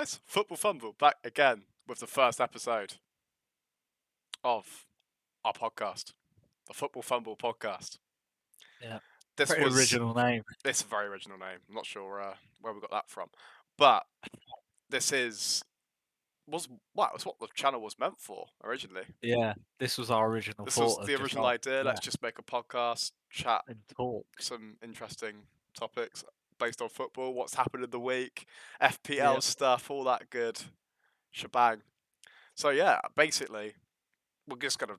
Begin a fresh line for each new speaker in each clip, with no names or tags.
guys, Football Fumble back again with the first episode of our podcast, the Football Fumble podcast.
Yeah,
This
pretty
was
original name.
this is a very original name. I'm not sure where we got that from, but this was what the channel was meant for originally.
Yeah, this was our original
This was
thought
the
of just
original
like
idea. Let's just make a podcast, chat
and talk.
some interesting topics based on football, what's happened in the week, FPL
Yeah,
stuff, all that good shebang. So yeah, basically, we're just gonna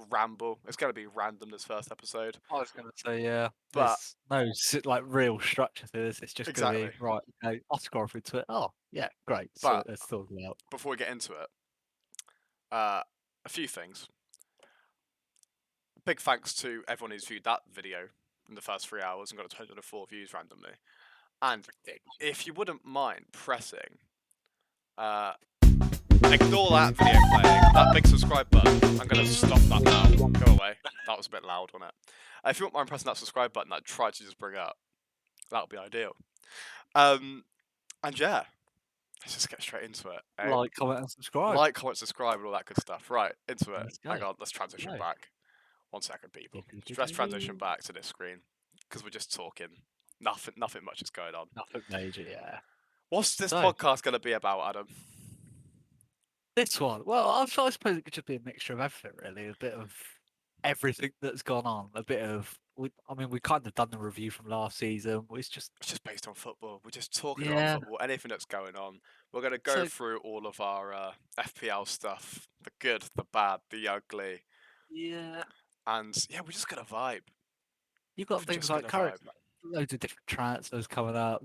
ramble. It's gonna be random this first episode,
I was gonna say
but
there's no like real structure to this. It's just gonna
exactly.
be right. Okay, I'll scroll through to it. Oh yeah, great. So
But
let's talk about.
before we get into it, uh, a few things. Big thanks to everyone who's viewed that video in the first 3 hours and got a total of 4 views randomly. And if you wouldn't mind pressing, ignore that video playing, that big subscribe button. I'm gonna stop that now. Go away. That was a bit loud, wasn't it? If you wouldn't mind pressing that subscribe button that I tried to just bring up, that would be ideal. And yeah, let's just get straight into it. Eh?
Like, comment, and subscribe.
Like, comment, subscribe, and all that good stuff. Right, into it.
Let's go.
Hang on, let's transition
Go.
back. 1 second, people. Let's transition back to this screen because we're just talking. Nothing much is going on.
Nothing major, yeah.
What's this
So-
podcast going to be about, Adam?
This one, well, I suppose it could just be a mixture of everything, really. A bit of everything that's gone on. A bit of, we kind of done the review from last season. It's just
based on football. We're just talking
Yeah.
about football, anything that's going on. We're going to go
So-
through all of our FPL stuff, the good, the bad, the ugly,
yeah.
and yeah, we're just going to vibe.
You've got
We're
things
just
like
gonna
current,
vibe.
loads of different transfers coming up.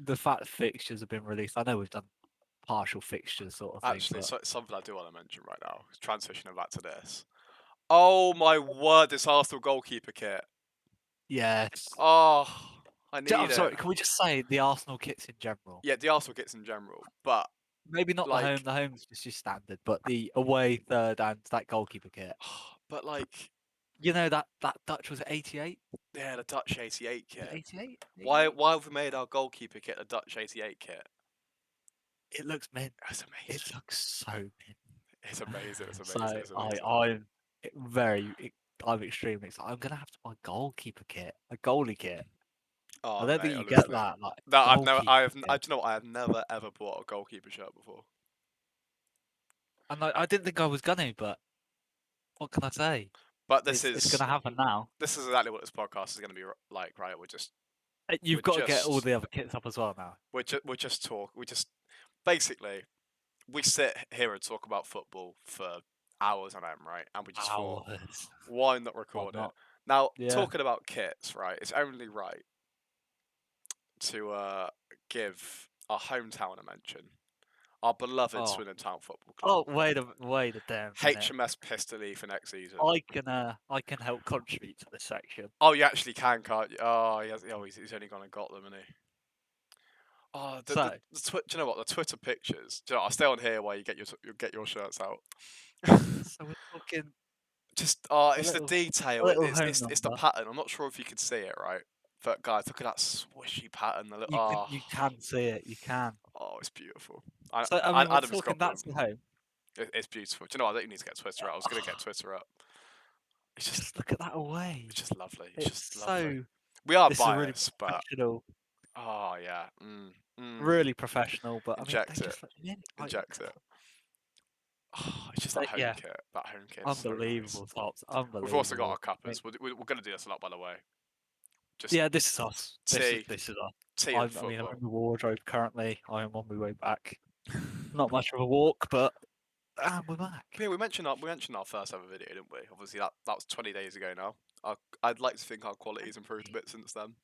The fact fixtures have been released. I know we've done partial fixtures sort of thing.
Actually,
but
something I do want to mention right now, transitioning back to this. Oh my word, this Arsenal goalkeeper kit.
yes.
Oh, I need
I'm
it.
sorry. Can we just say the Arsenal kits in general?
Yeah, the Arsenal kits in general, but
Maybe not
like,
the home. The home's just your standard, but the away third and that goalkeeper kit.
but like,
You know that Dutch was 88.
yeah, the Dutch 88 kit.
88.
Why have we made our goalkeeper kit a Dutch 88 kit?
It looks mint.
It's amazing.
It looks so mint.
It's amazing. It's
So
amazing. It's amazing.
I'm extremely excited. I'm gonna have to buy a goalkeeper kit, a goalie kit.
Oh,
I don't
mate,
think you
honestly.
get that. Like,
No, I've never.
goalkeeper
I have.
kit.
I do you know what? I have never ever bought a goalkeeper shirt before.
And I didn't think I was gonna, but what can I say?
But
It's gonna happen now.
This is exactly what this podcast is going to be like, right?
You've
we're
got to get all
just-
the other kits up as well now.
We're just talk. Basically, we sit here and talk about football for hours on end, right? And we just thought,
Hours.
why not record it?
not?
Now,
Yeah.
talking about kits, right? It's only right to give our hometown a mention. Our beloved
Oh.
Swindon Town Football Club.
Oh, wait a damn minute.
HMS Pistol for next season.
I can help contribute to this section.
Oh, you actually can, can't you? Oh, he's only gone and got them, isn't he? Oh, do you know what? The Twitter pictures. Do you know what? I'll stay on here while you get your shirts out.
So we're talking.
Just it's
little-
the detail.
little
It's
home
the
number.
pattern. I'm not sure if you can see it, right? But guys, look at that swishy pattern.
You can see it. You can.
Oh, it's beautiful.
So I mean, we're
Adam's
talking
got them.
that's the home.
It's beautiful. Do you know what? I don't even need to get Twitter out. I was going to get Twitter up. It's
Just look at that away.
It's just lovely. It's just
so.
lovely. We are
This is really
biased, but
professional.
oh yeah,
Really professional. But
Inject
I mean, they
it.
just let you in. Like,
Inject it. Oh, it's just that home
yeah.
kit. That home kit. Is
Unbelievable
so nice.
tops. Unbelievable.
We've also got our cuppers. We're going to do this a lot, by the way. Just
Yeah, this is us.
tea.
This is us.
Tea
I'm
and football.
in my wardrobe currently. I am on my way back. Not much of a walk, but we're back.
Yeah, we mentioned our first ever video, didn't we? Obviously, that was 20 days ago now. I'd like to think our quality's improved a bit since then.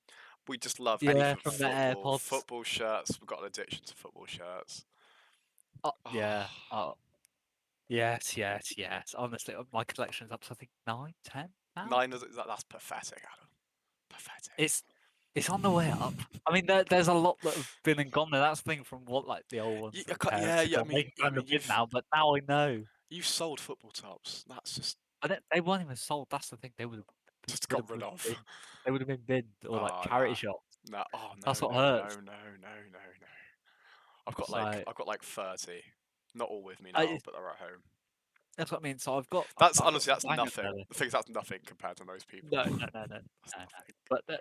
We just love anything
from the
football.
AirPods.
Football shirts. We've got an addiction to football shirts.
Yeah. Yes. Honestly, my collection's up to I think 9, 10 now.
9 that's pathetic, Adam. Pathetic.
It's on the way up. I mean, there's a lot that have been and gone there. That's the thing from what like the old ones.
I mean,
now, but now I know.
You sold football tops. That's just.
They weren't even sold. That's the thing. They would have
just got rid of.
They would have been binned or like charity shops.
No, oh no,
That's what
no,
hurts.
no.
So
I've got like 30. Not all with me now,
I,
but they're at home.
that's what I mean. So I've got
That's
I've got
honestly
some
that's
bangers
nothing.
there.
The thing is that's nothing compared to most people.
No, no, no, no,
That's
no, no.
nothing.
But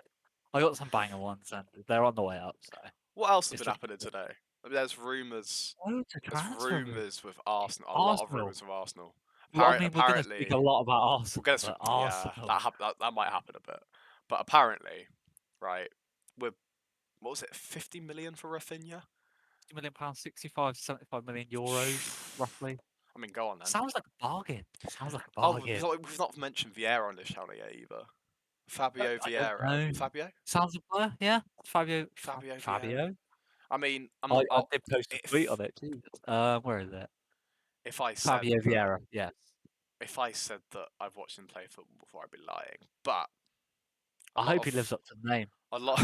I got some banger ones, and they're on the way up. So
What else has
it's
been
just
happening today? I mean, there's rumours.
loads of
There's
transfer rumors.
rumours with Arsenal. A lot of
Arsenal.
rumours with Arsenal.
Well, I mean, we're going to speak a
Apparently,
lot about
we'll
Arsenal,
get
but
yeah,
Arsenal,
that might happen a bit. But apparently, right, we're what was it, 50 million for Rafinha?
£50 million, 65, 75 million euros, roughly.
I mean, go on then.
Sounds like a bargain. Sounds like a
Oh,
bargain.
we've not mentioned Vieira on this channel yet either. Fabio
I don't
Vieira.
know.
Fabio?
Sounds like a player, yeah.
Fabio Vieira.
Fabio.
I mean,
I did post a tweet
if
on it. Jesus. Where is it?
if I said
Fabio
that
Vieira. Yes.
if I said that I've watched him play football before, I'd be lying. But a
I
lot
hope he lives
of
up to the name.
a lot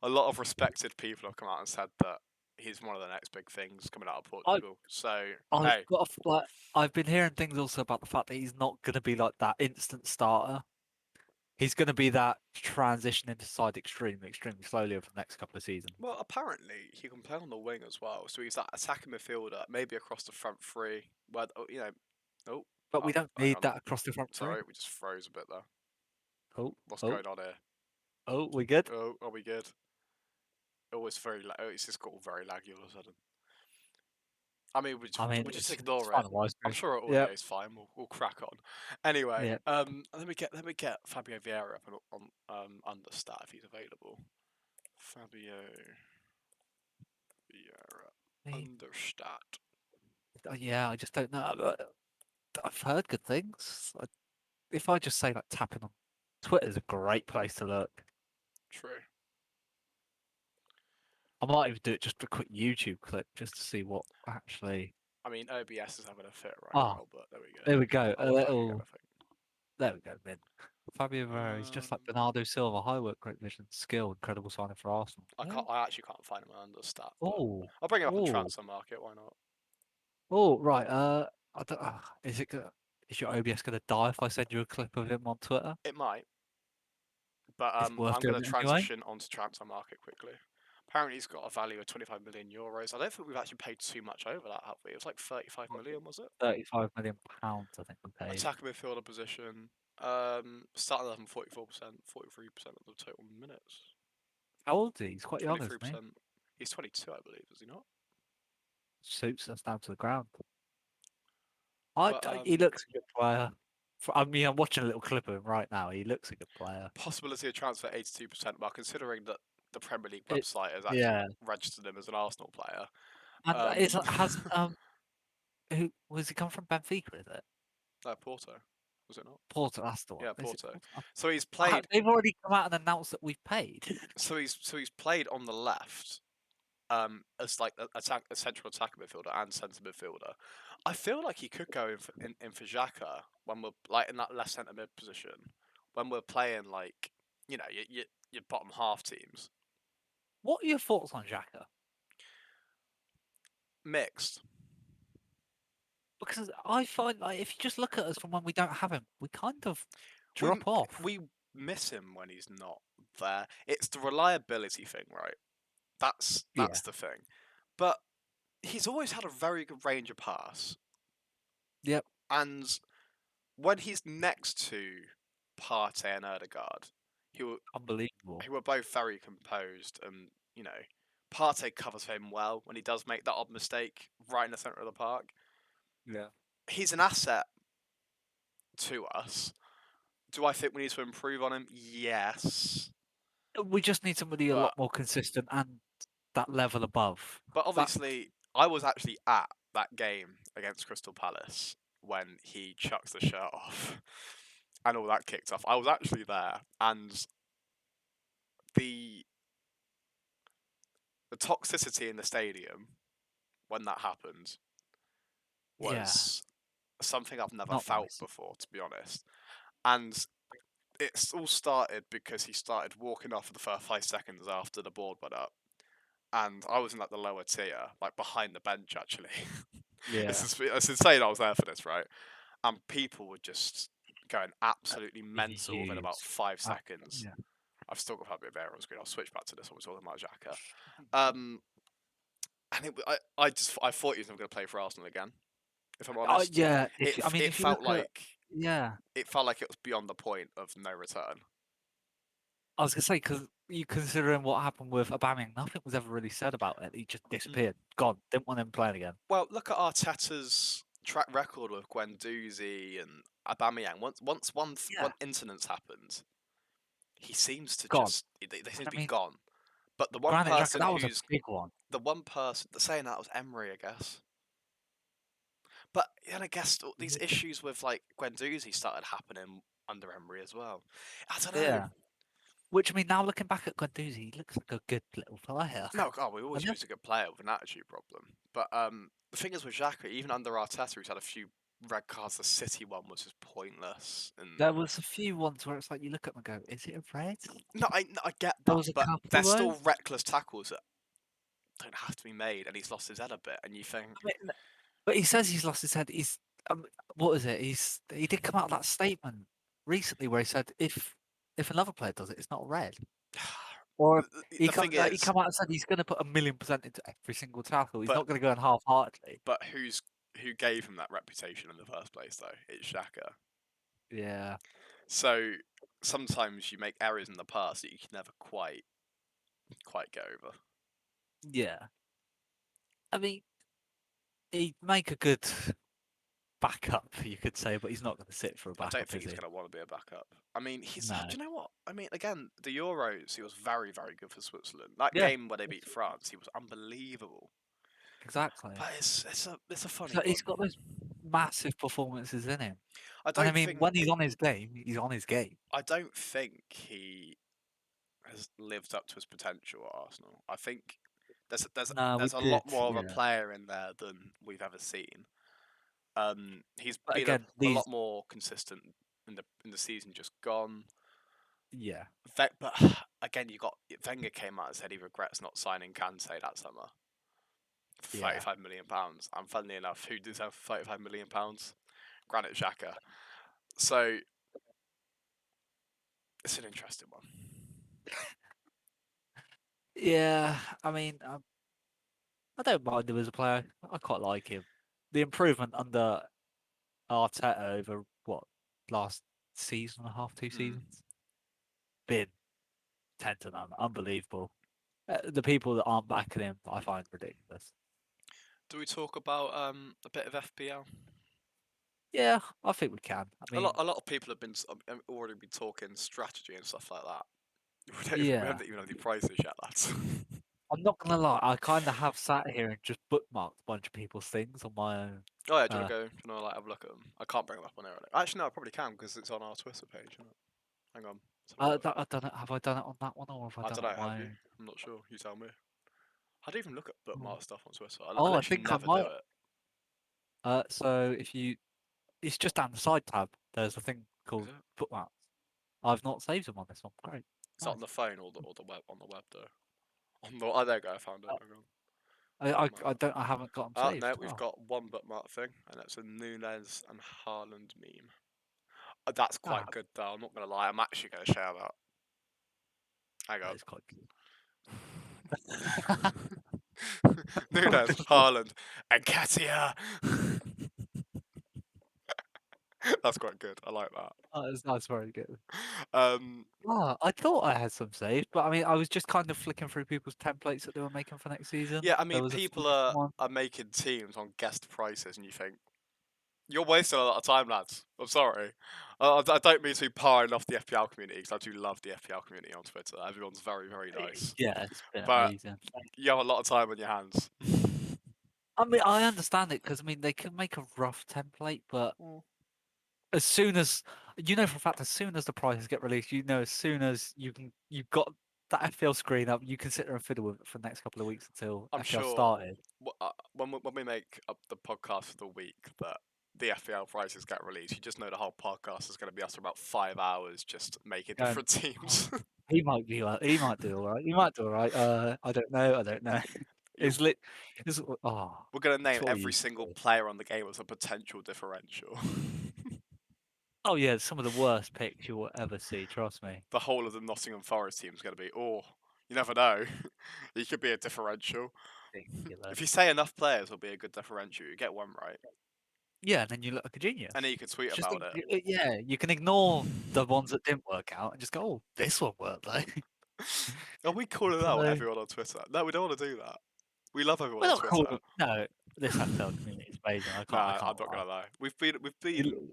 a lot of respected people have come out and said that he's one of the next big things coming out of
I
Portugal. So
I've
hey,
got like I've been hearing things also about the fact that he's not going to be like that instant starter. He's going to be that transition into side extremely slowly over the next couple of seasons.
well, apparently he can play on the wing as well. So he's that attacking midfielder, maybe across the front three. Where oh,
But we don't
hang
need
on,
that across the front three.
sorry, we just froze a bit there.
Oh,
What's
oh,
going on here?
oh, we good?
Oh, are we good? Oh, it's very it's just got all very laggy all of a sudden. I mean,
I mean,
we'll just
it's
ignore
fine
it.
on my
I'm
screen.
sure our
Yeah,
audio is fine. We'll crack on. Anyway,
yeah.
let me get Fabio Vieira up on understat if he's available. Fabio Vieira understat.
Yeah, I just don't know. I've heard good things. If I just say like tapping on Twitter's a great place to look.
True.
I might even do it just for a quick YouTube clip just to see what actually.
I mean, OBS is having a fit right
Ah,
now, but there we go.
there we go. A
Oh, we're back again,
little.
I think.
There we go, Min. Fabio Vieira, he's just like Bernardo Silva, high work rate, vision, skill, incredible signing for Arsenal. Yeah.
I actually can't find him on understat, but
Oh,
I'll bring him up on
oh,
transfer market. Why not?
oh, right. I don't. Is your OBS gonna die if I send you a clip of him on Twitter?
It might, but
It's worth
I'm going
doing
to
it anyway.
transition onto transfer market quickly. Apparently, he's got a value of 25 million euros. I don't think we've actually paid too much over that, have we? It was like 35 million, was it?
£35 million, I think we paid.
Attacking midfielder position. Starting level 44%, 43% of the total minutes.
How old is he? He's quite young, isn't he?
23%. He's 22, I believe, is he not?
Suits us down to the ground.
But
He looks a good player. I mean, I'm watching a little clip of him right now. He looks a good player.
possibility of transfer 82%. Well, considering that the Premier League
It,
website has actually
yeah,
registered him as an Arsenal player.
and has who was he come from? Benfica, is it?
Porto, was it not?
Porto, that's the one.
Yeah,
Is it
Porto.
Porto?
So he's played.
They've already come out and announced that we've paid.
So he's played on the left, as like a central attacker midfielder and centre midfielder. I feel like he could go in for Xhaka when we're like in that left centre mid position when we're playing like your bottom half teams.
What are your thoughts on Xhaka?
Mixed.
Because I find like if you just look at us from when we don't have him, we kind of
We
drop off.
we miss him when he's not there. It's the reliability thing, right?
Yeah,
That's the thing. But he's always had a very good range of pass,
yep,
and when he's next to Partey and Erdegaard, he will
unbelievable.
who are both very composed and, Partey covers him well when he does make that odd mistake right in the centre of the park.
Yeah.
He's an asset to us. Do I think we need to improve on him? Yes.
We just need somebody a
But
lot more consistent and that level above.
but
That
obviously I was actually at that game against Crystal Palace when he chucks the shirt off and all that kicked off. I was actually there and the the toxicity in the stadium when that happened
yeah,
was something I've never
not
felt
nice.
before, to be honest. And it's all started because he started walking off for the first 5 seconds after the board went up. And I was in like the lower tier, like behind the bench actually.
Yeah.
It's insane I was there for this, right? And people were just going absolutely mental within about
Views.
5 seconds.
Yeah.
I've still got a bit of air on screen. I'll switch back to this one. We're talking about Xhaka. and I thought he was never going to play for Arsenal again. If I'm honest,
Yeah, if I mean,
it
if you
felt
look at
like
yeah,
it was beyond the point of no return.
I was gonna say because you considering what happened with Aubameyang, nothing was ever really said about it. He just
Mm.
disappeared, gone. Didn't want him playing again.
Well, look at Arteta's track record with Guendouzi and Aubameyang. One
Yeah,
incident's happened, he seems to
gone.
just they seem
And
to
I
be
mean,
gone. But
granted, Xhaka, that was a big one.
the one person that's saying that was Emery, I guess. But then I guess these issues with like Guendouzi started happening under Emery as well. I don't know.
Yeah. Which I mean, now looking back at Guendouzi, he looks like a good little player.
No, God, we always
And then
used a good player with an attitude problem. But the thing is with Xhaka, even under Arteta, he's had a few red cards. The City one was just pointless. And
there was a few ones where it's like you look at them and go, "Is it a red?"
no, I get
There
that,
was a
but
couple
they're
though.
still reckless tackles that don't have to be made. And he's lost his head a bit. And you think,
I mean, but he says he's lost his head. What is it? He did come out with that statement recently where he said if another player does it, it's not a red. Or
the thing
he
is,
come out and said he's going to put 1,000,000% into every single tackle. He's
but
not going to go in half-heartedly.
but who gave him that reputation in the first place though? It's Xhaka.
Yeah,
So sometimes you make errors in the past that you can never quite get over.
yeah. I mean, he'd make a good backup, you could say, but he's not going to sit for a
I don't
backup,
think
is
he's
he?
going to want to be a backup. I mean, he's.
No.
Do you know what? I mean, again, the Euros, he was very, very good for Switzerland. That
Yeah,
game where they beat France, he was unbelievable.
exactly.
But it's a funny
So he's
one.
got those massive performances in him.
I
And I
don't
mean,
think
when he's on his game, he's on his game.
I don't think he has lived up to his potential at Arsenal. I think
No, we
there's a
did.
lot more of a
Yeah.
player in there than we've ever seen. He's
But
been
again,
a lot more consistent in the season just gone.
yeah,
But again, you got Wenger came out and said he regrets not signing Kante that summer for
yeah.
£35 million. And funnily enough, who deserves £35 million? Granit Xhaka. So it's an interesting one.
Yeah, I mean, I don't mind him as a player. I quite like him. The improvement under Arteta over what last season and a half, 2 seasons, been 10 to 9, unbelievable. The people that aren't backing him, I find ridiculous.
Do we talk about a bit of FPL?
Yeah, I think we can. I mean,
A lot of people have been already been talking strategy and stuff like that. We
yeah,
haven't even had any prices yet, lads.
I'm not gonna lie. I kind of have sat here and just bookmarked a bunch of people's things on my own.
Oh yeah, do you
Uh,
want to go? Do you want to like have a look at them? I can't bring them up on here. Actually, no, I probably can because it's on our Twitter page. Isn't it? Hang on, let's have a look.
I don't know. Have I done it on that one or have I
I
done
don't
it
know.
on
Have
my
you?
own?
I'm not sure. You tell me. I don't even look at
Oh,
bookmark stuff on Twitter. I
oh, I
literally
think I
never do
might.
it.
So if you, it's just down the side tab. There's a thing
Is
called
it?
bookmarks. I've not saved them on this one. Great,
It's not
nice.
on the phone or the web on the web though. On the oh there you go. I found it.
Uh,
Hang on.
I
Bookmark.
don't. I haven't got them
Oh no,
saved.
we've
Oh,
got one bookmark thing, and it's a Nunes and Haaland meme. That's quite
ah,
good though. I'm not gonna lie. I'm actually gonna share that. Hang
that
on.
is quite good.
Nunes, Haaland, and Katia. That's quite good. I like that.
That's very good.
Um,
Oh, I thought I had some saved, but I mean, I was just kind of flicking through people's templates that they were making for next season.
yeah, I
There
mean,
was a few
people
different
are
ones.
are making teams on guest prices, and you think you're wasting a lot of time, lads. I'm sorry. I don't mean to be parring off the FPL community because I do love the FPL community on Twitter. Everyone's very, very nice,
Yeah, it's been
but
amazing.
you have a lot of time on your hands.
I mean, I understand it because I mean, they can make a rough template, but
Mm.
as soon as you know for a fact, as soon as the prices get released, you know, as soon as you've got that FPL screen up, you can sit there and fiddle with it for the next couple of weeks until
I'm
FPL
sure
started.
when we make up the podcast for the week that the FPL prices get released, you just know the whole podcast is going to be us for about 5 hours just making
Going,
different
oh,
teams.
he might do all right. He might do all right. I don't know. I don't know.
you,
It's lit. It's, oh,
we're going to
it's
name
what we
every
used
single
to do.
player on the game as a potential differential.
Oh yeah, some of the worst picks you will ever see. Trust me.
The whole of the Nottingham Forest team is going to be, oh, you never know. He could be a differential.
ridiculous.
If you say enough players will be a good differential, you get one right,
Yeah, and then you look like a genius.
and then you can tweet
Just
about it.
yeah, you can ignore the ones that didn't work out and just go, "Oh, this one worked though."
Are we calling out
So
everyone on Twitter? No, we don't want to do that. We love everyone
we're
on
not called
Twitter.
no. This FPL community is amazing. I
Nah, I'm
can't
not
lie.
gonna lie.
You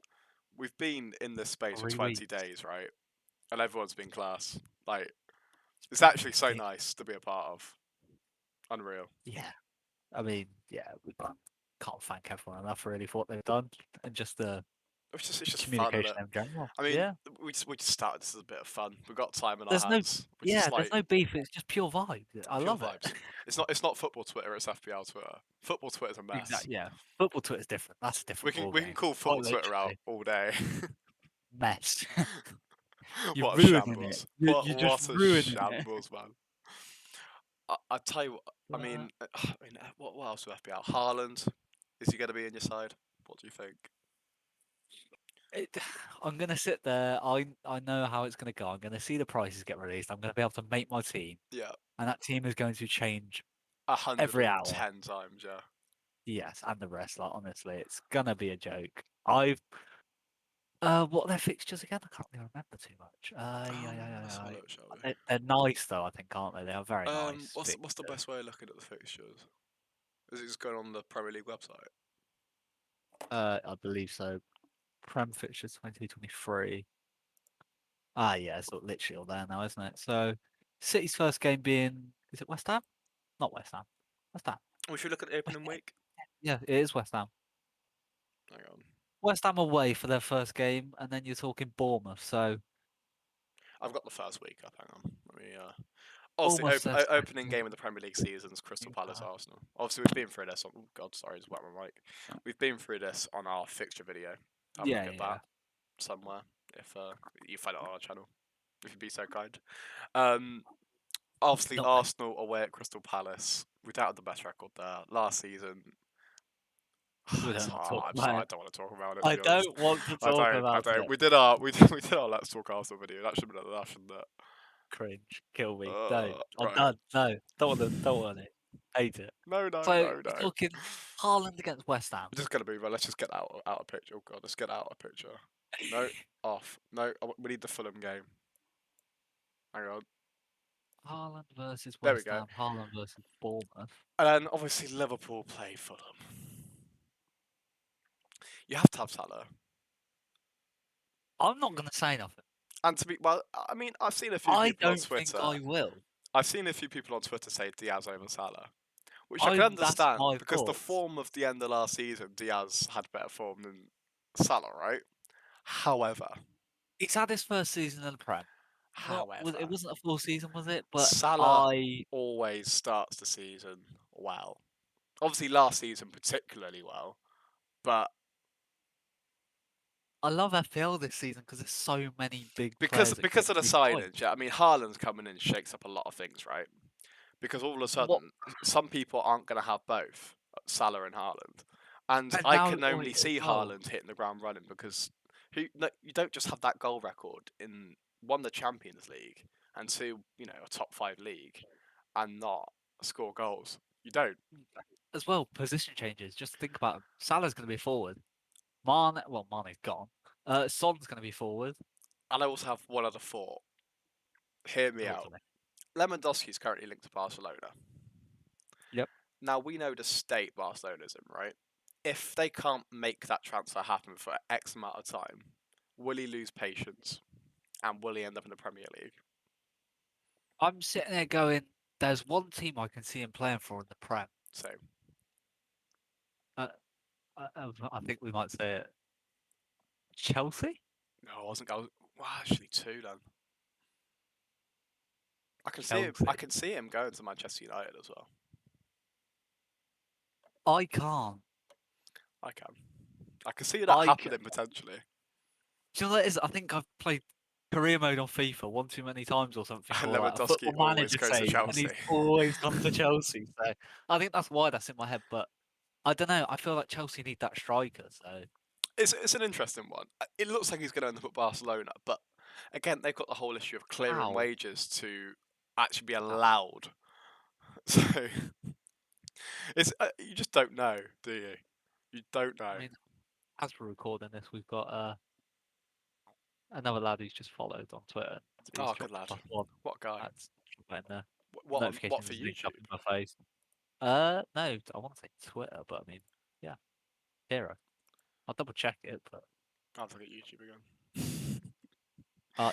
We've been in this space for
3
20
weeks.
days, right? And everyone's been class. Like, it's
Been
actually so
ridiculous.
nice to be a part of. Unreal.
Yeah, I mean, yeah, we can't thank everyone enough really for what they've done and just the
It's just fun, isn't
communication
it?
in general.
I mean,
Yeah,
we just started this as a bit of fun. We've got time on our hands. We're just
there's
like
no beef. It's just pure vibe. I
pure
love it.
vibes. It's not football Twitter. It's FPL Twitter. Football Twitter's a mess.
Exactly. Yeah, football Twitter's different. That's a different ball
We can
game.
call
Quite
football Twitter out
literally,
all day.
mess. You're
What a
ruining it.
shambles!
You're just
What a
ruining it.
shambles, man! I tell you what.
Uh,
What else with FPL? Haaland, is he going to be in your side? What do you think?
it, I'm gonna sit there. I know how it's gonna go. I'm gonna see the prices get released. I'm gonna be able to make my team,
Yeah,
and that team is going to change
hundred
every
and
hour.
ten times. Yeah.
Yes, and the rest. Like honestly, it's gonna be a joke. What are their fixtures again? I can't really remember too much.
Let's have a look, shall we?
They're nice though. I think, aren't they? They are very nice
What's the
fixtures.
best way of looking at the fixtures? Is it just going on the Premier League website?
I believe so. Prem fixtures 2023. Ah, yeah, it's literally all there now, isn't it? So, City's first game being is it West Ham? Not West Ham. West Ham.
We should look at the
West
opening week.
Yeah, it is West Ham.
Hang on.
West Ham away for their first game, and then you're talking Bournemouth. So
I've got the first week up. Hang on. Let me. Obviously,
Bournemouth's their
opening
second.
game of the Premier League season is Crystal Palace
Uh,
Arsenal. Obviously, we've been through this. Oh God, sorry, it's wet my mic. We've been through this on our fixture video. Have a look
yeah,
at
yeah.
that somewhere if you find it on our channel. If you'd be so kind. Um, obviously,
Not
Arsenal away at Crystal Palace. We don't have the best record there. Last season,
we
it's
don't want to
hard.
talk
I'm
about
sorry, I
it.
don't want to talk about it. To
I
be honest,
don't want to talk
I
about
don't.
it.
We did our Let's Talk Arsenal video. That should have been enough, shouldn't it?
Cringe. Kill me. No. I'm
Right.
done. No. Don't want it. Hate it.
No, no,
So
no,
you're
no.
talking Haaland against West Ham.
We're just gonna move on. Let's just get out of picture. Oh God, let's get out of picture. No, off. No, we need the Fulham game. Hang on.
Haaland versus
There we
West
go.
Ham. Haaland versus Bournemouth.
And then obviously Liverpool play Fulham. You have to have Salah.
I'm not gonna say nothing.
And to be well, I mean, I've seen a few
I
people on
don't think
Twitter.
I will.
I've seen a few people on Twitter say Diaz over Salah, which I can
That's
understand
my
because the
thoughts.
form of the end of last season, Diaz had better form than Salah, right? However,
He's had his first season in the Prem. It
however,
wasn't a full season, was it? But
Salah always starts the season well. Obviously, last season particularly well, but
I love FPL this season because there's so many big
because
players that
because
get
of the
big
signings,
points.
yeah, I mean Haaland's coming in and shakes up a lot of things, right? Because all of a
What
sudden, some people aren't going to have both Salah and Haaland, and
and
I
now
can
oh,
only
as
see
well.
Haaland hitting the ground running because no, you don't just have that goal record in one the Champions League and two, a top five league, and not score goals. You don't.
As well, position changes. Just think about him. Salah's going to be forward. Mane's gone. Son's going to be forward.
And I also have one other thought. Hear me
Talk
out.
to me.
Lewandowski is currently linked to Barcelona.
Yep.
Now we know the state Barcelona's in, right? If they can't make that transfer happen for X amount of time, will he lose patience and will he end up in the Premier League?
I'm sitting there going, there's one team I can see him playing for in the Prem.
So
I think we might say it. Chelsea?
no, I wasn't going. Well, actually, two then. I can see him. I
Chelsea.
can see him going to Manchester United as well.
I can't.
I can. I can see that
I
happening
can.
potentially.
Do you know what it is? I think I've played career mode on FIFA one too many times or something,
And
or like a
Lewandowski
football
always
manager
goes to
save, and
Chelsea.
he's always gone to Chelsea. So I think that's why that's in my head. But I don't know. I feel like Chelsea need that striker. So
It's an interesting one. It looks like he's going to end up at Barcelona, but again, they've got the whole issue of clearing
how?
wages to actually be
How?
allowed. So It's you just don't know, do you? You don't know.
I mean, as we're recording this, we've got another lad who's just followed on Twitter. He's
Oh, good
dropped
lad.
+1.
What guy?
That's in there.
What for
Notifications linked up
YouTube?
in my face. No, I want to say Twitter, but I mean, yeah, Hero. I'll double check it, but
I'll look at YouTube again.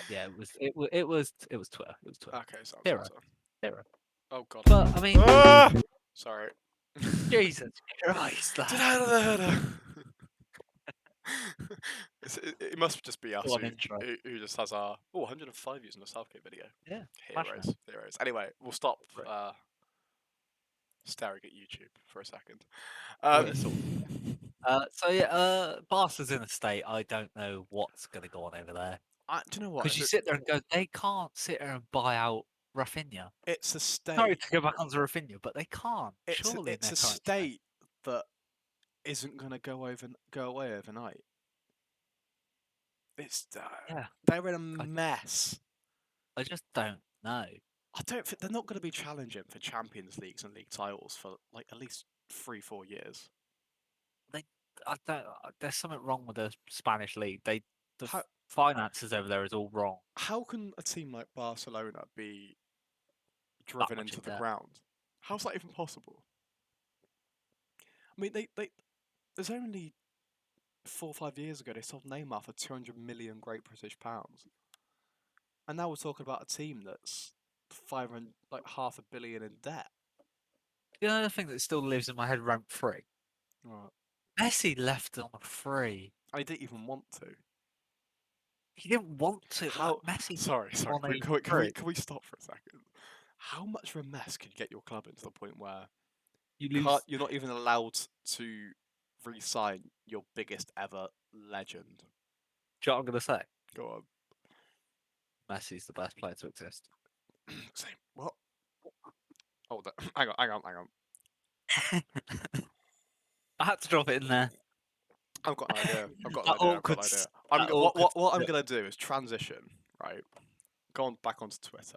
yeah, it was Twitter. It was Twitter.
Okay, sounds
Hero,
awesome.
Hero.
Oh god.
But I mean,
Ah! Sorry.
Jesus Christ, lad.
It must just be us
What an intro.
who just has our 105 views on the Southgate video.
Yeah, smashing it.
Heroes. Anyway, we'll stop
Right.
staring at YouTube for a second.
We're sort so yeah, Barca's in a state. I don't know what's going to go on over there.
Do you know what?
Because you sit there and go, they can't sit there and buy out Rafinha.
It's a
Sorry
state.
to go back onto Rafinha, but they can't. Surely in
It's
their
a
current state.
state that isn't going to go away overnight. It's
Yeah,
they're in a mess.
I just don't know.
I don't think they're not going to be challenging for Champions Leagues and league titles for like at least 3-4 years.
I don't. There's something wrong with the Spanish league. The
How
finances over there is all wrong.
how can a team like Barcelona be
That
driven
much
into
in
the
debt.
ground? How's that even possible? I mean, they there's only 4 or 5 years ago they sold Neymar for 200 million Great British pounds, and now we're talking about a team that's 500 like half a billion in debt.
The other thing that still lives in my head rent free.
Right.
Messi left on a free.
I didn't even want to.
He didn't want to.
How?
Messi
Sorry.
on a
Can
free.
we stop for a second? How much of a mess could get your club into the point where
You lose.
you're not even allowed to re-sign your biggest ever legend?
Do you know what I'm gonna say?
Go on.
Messi's the best player to exist.
Same. What? Hold on. Hang on.
I had to drop it in there.
I've got an idea.
That awkward. That awkward.
What I'm gonna do is transition. Right. Go on back onto Twitter.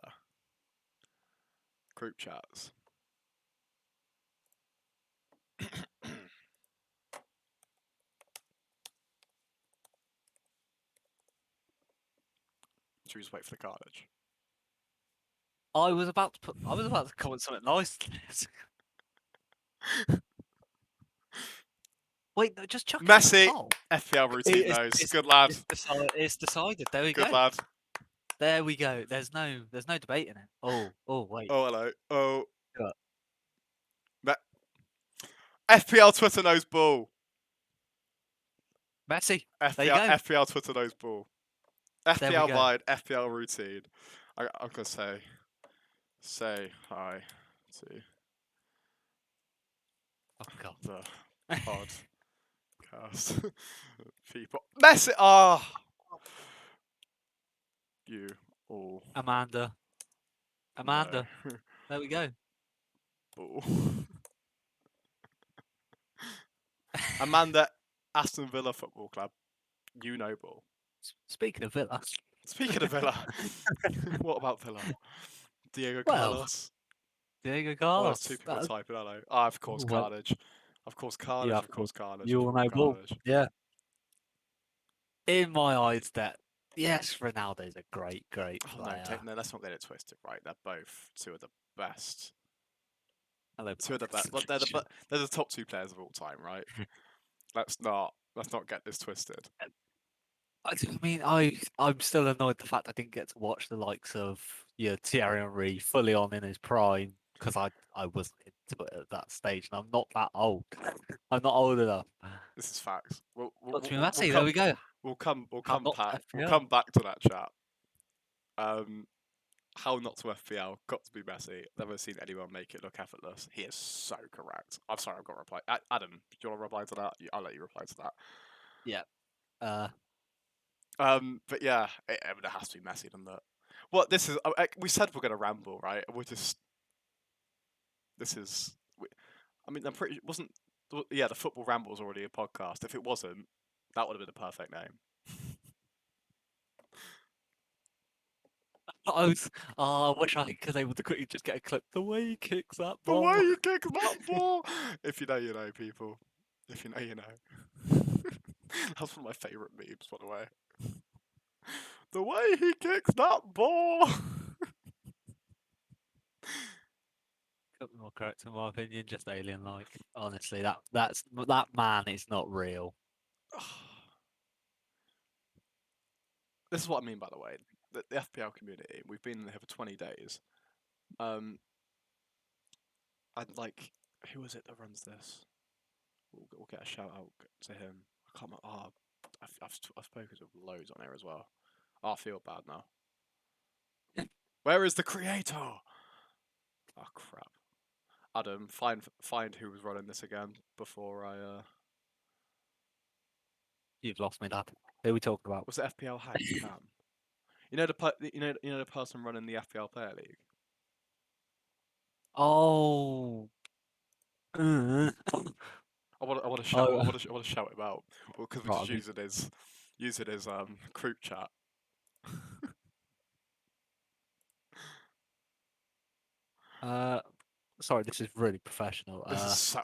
Group chats. Should we just wait for the carnage?
I was about to comment something nice. Wait, no, just chuck it in the
Messi,
poll.
FPL routine knows. Good lad.
It's decided. There we
Good
go.
lad.
There we go. There's no debating it. Oh, wait.
Oh hello. Oh.
What?
FPL Twitter knows ball.
Messi. There you go.
FPL Twitter knows ball.
There we
FPL
go.
Vine, FPL routine. I'm gonna say hi to
Oh god.
the podcast people. Messi. Ah, you all
Amanda.
know
There we go.
ball. Amanda, Aston Villa Football Club. You know ball.
Speaking of Villa.
Speaking of Villa, what about Villa? Diego
Well,
Carlos.
Diego
Oh,
Carlos.
there's two people typing. Hello. Ah, of course,
Well,
Carnage. Of course, Carnage.
yeah,
Of course, Carnage.
you
Of
all
course,
know ball.
Carnage.
Yeah. In my eyes, that yes, Ronaldo's a great
Oh,
player.
no, let's not get it twisted, right? They're both two of the best.
Hello,
Two of the best. Well, they're the top two players of all time, right? let's not get this twisted.
I mean, I'm still annoyed the fact I didn't get to watch the likes of Thierry Henry fully on in his prime because I wasn't into it at that stage, and I'm not that old. I'm not old enough.
This is facts.
But to be Messi, there we go.
We'll come
How not to FPL.
back to that chat. How not to FPL got to be Messi. Never seen anyone make it look effortless. He is so correct. I'm sorry, I've got to reply. Adam, do you want to reply to that? I'll let you reply to that.
Yeah.
But yeah, it has to be Messi, doesn't it? Well, this is. We said we're gonna ramble, right? We're just. This is. I mean, I'm pretty. Wasn't. Yeah, the Football Ramble was already a podcast. If it wasn't, that would have been the perfect name.
I wish I was able to quickly just get a clip. The way he kicks that
The way
ball.
he kicks that ball. If you know, you know, people. If you know, you know. That's one of my favourite memes, by the way. The way he kicks that ball.
Couldn't be more correct in my opinion. Just alien-like. Honestly, that man is not real.
This is what I mean, by the way. The FPL community, we've been here for 20 days. I'd like, who is it that runs this? We'll get a shout out to him. I can't remember. Oh, I've spoken to loads on here as well. I feel bad now. Where is the creator? Oh crap. Adam, find who was running this again before I.
You've lost me, Dad. Who are we talking about?
Was it FPL Hank Cam? You know the person running the FPL Player League.
Oh.
I want to shout.
Oh.
I want to shout him out because we're
Right, I
just
mean,
using his group chat.
sorry, this is really professional.
This is so.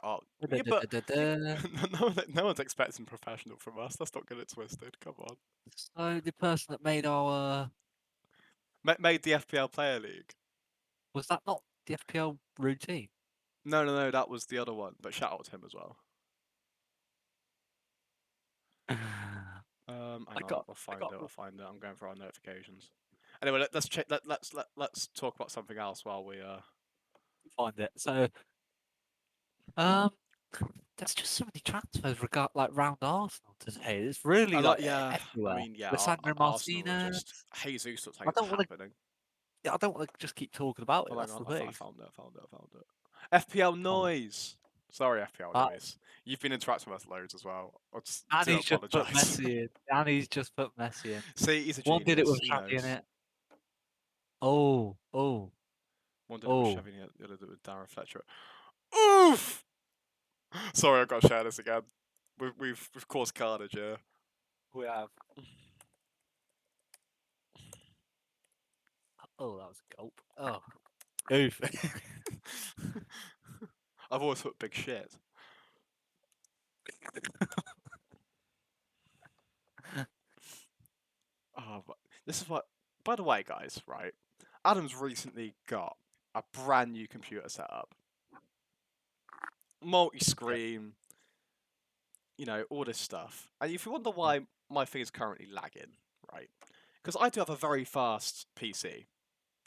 Yeah, but
Da-da-da-da-da.
no one's expecting professional from us. Let's not get it twisted. Come on.
So the person that made our
Made the FPL Player League.
was that not the FPL routine?
No, that was the other one. But shout out to him as well.
I
Hang on,
got
I'll
I
find
got
it. I'll find it. I'm going for our notifications. Anyway, let's check. Let's talk about something else while we
find it. So um there's just so many transfers round Arsenal today. It's really
I
like
like. Yeah, I
everywhere.
mean, yeah.
Lissandro
Arsenal are
Martinez.
just Jesus looks like
I
it's
don't want to.
happening.
I don't want to just keep talking about it.
Oh, hang
That's
on.
the
I
thing.
found it. I found it. I found it. FPL
Oh,
noise. Sorry, FPL
that,
noise. You've been interacting with us loads as well. I just
and
do
he's just put
apologise.
Messi in. And he's just put Messi in.
See, he's a
One did it
genius.
with
He
Xavi in
knows.
it. Oh, oh,
One did it with
oh.
Chevy, the other did it with Darren Fletcher. Oof! Sorry, I've got to share this again. We've caused carnage here.
We have. Oh, that was a gulp. Oh, oof.
I've always put big shit. Oh, but this is what. By the way, guys, right? Adam's recently got a brand new computer set up, multi-screen, all this stuff. And if you wonder why my thing is currently lagging, right? Because I do have a very fast PC,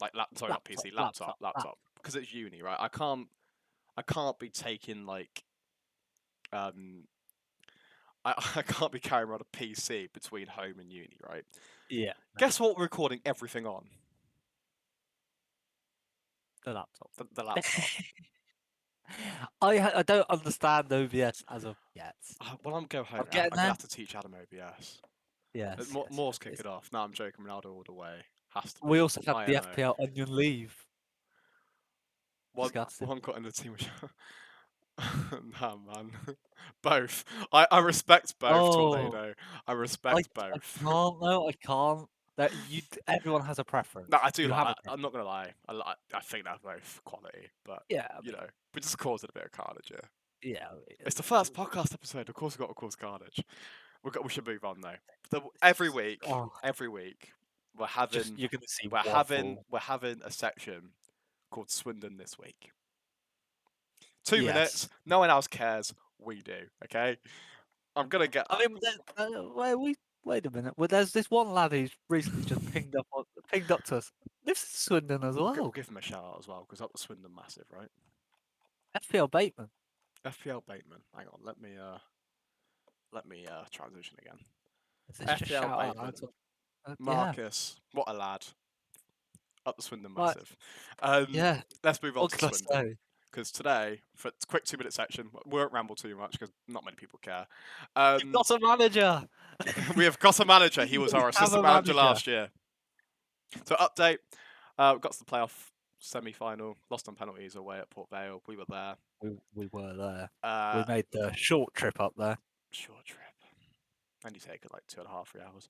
like sorry, not PC,
Laptop.
laptop. Because it's uni, right? I can't be taking like I can't be carrying around a PC between home and uni, right?
Yeah,
Guess what we're recording everything on?
the laptop.
The laptop.
I don't understand OBS as of yet.
When I go home,
I'm
I'm
getting
gonna
there.
have to teach Adam OBS.
Yes, yes,
Morse
yes.
kick it off. No, I'm joking. Ronaldo all the way. Has to
We
be.
also had the
IMO.
FPL onion leave.
One
Disgusting.
one got in the team which nah man. Both. I respect both
Oh,
Tornado. I
I
respect
can't.
both.
No, I can't. Everyone has a preference.
No, I do
You
like
have a
I'm
preference.
not gonna lie. I think they're both quality, but
Yeah, I mean,
we just caused a bit of carnage here.
yeah.
It's the first podcast episode. Of course, we've got to cause carnage. We should move on though. Every week,
Oh,
we're having
you're gonna see
we're having
waffle.
we're having a section called Swindon this week. 2 minutes.
Yes.
No one else cares. We do. Okay. I'm gonna get.
I mean, wait a minute. Well, there's this one lad who's recently just pinged up to us. Lives in Swindon as
We'll
well.
give him a shout out as well because that was Swindon massive, right?
FPL Bateman.
FPL Bateman. Hang on. Let me transition again.
Is this just
FPL
shout
Bateman.
out? Yeah.
Marcus. What a lad. Up the Swindon
Right.
massive.
Yeah.
Let's move on
What
to
can I
Swindon.
say?
Because today, for a quick 2 minute section, we won't ramble too much because not many people care.
You've got a manager.
We have got a manager. He was
We
our
have
assistant
a
manager
manager.
last year. So update, we got to the playoff semi-final, lost on penalties away at Port Vale. We were there.
We were there. We
Uh,
made the short trip up there.
short trip. And you take it like 2.5, 3 hours.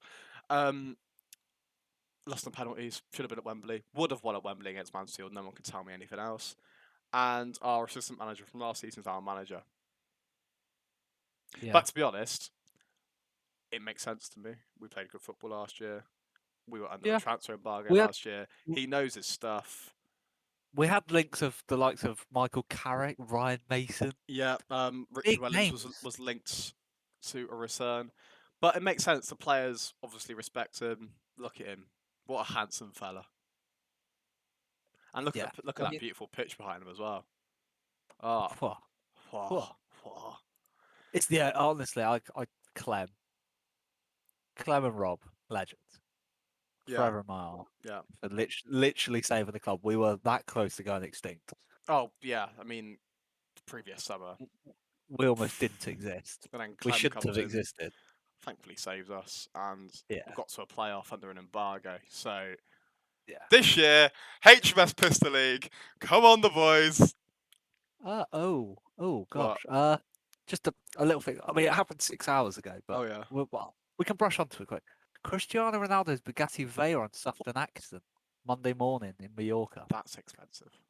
lost on penalties. Should have been at Wembley. Would have won at Wembley against Mansfield. No one could tell me anything else. And our assistant manager from last season is our manager.
Yeah.
But to be honest, it makes sense to me. We played good football last year. We were under a
Yeah.
transfer embargo
We had
last year. He knows his stuff.
we had links of the likes of Michael Carrick, Ryan Mason,
Yeah, Richard
big
Wellens
names.
was linked to a return, but it makes sense. The players obviously respect him. Look at him, what a handsome fella! And
Yeah.
look at
I
that
mean,
beautiful pitch behind him as well. Ah,
phew,
oh,
phew.
oh.
It's the honestly, I Clem, Clem and Rob, legends,
Yeah,
forever in my heart.
yeah.
For literally saving the club. We were that close to going extinct.
Oh, yeah. I mean, the previous summer,
We almost didn't exist.
and then
We
Clem
shouldn't have
comes in,
existed.
thankfully saves us, and we
Yeah.
got to a playoff under an embargo. So
Yeah.
this year, HMS Pistol League, come on, the boys.
Oh
What?
gosh. Just a little thing. I mean, it happened 6 hours ago, but
Oh yeah,
we can brush onto it quick. Cristiano Ronaldo's Bugatti Veyron suffered an accident Monday morning in Mallorca.
that's expensive.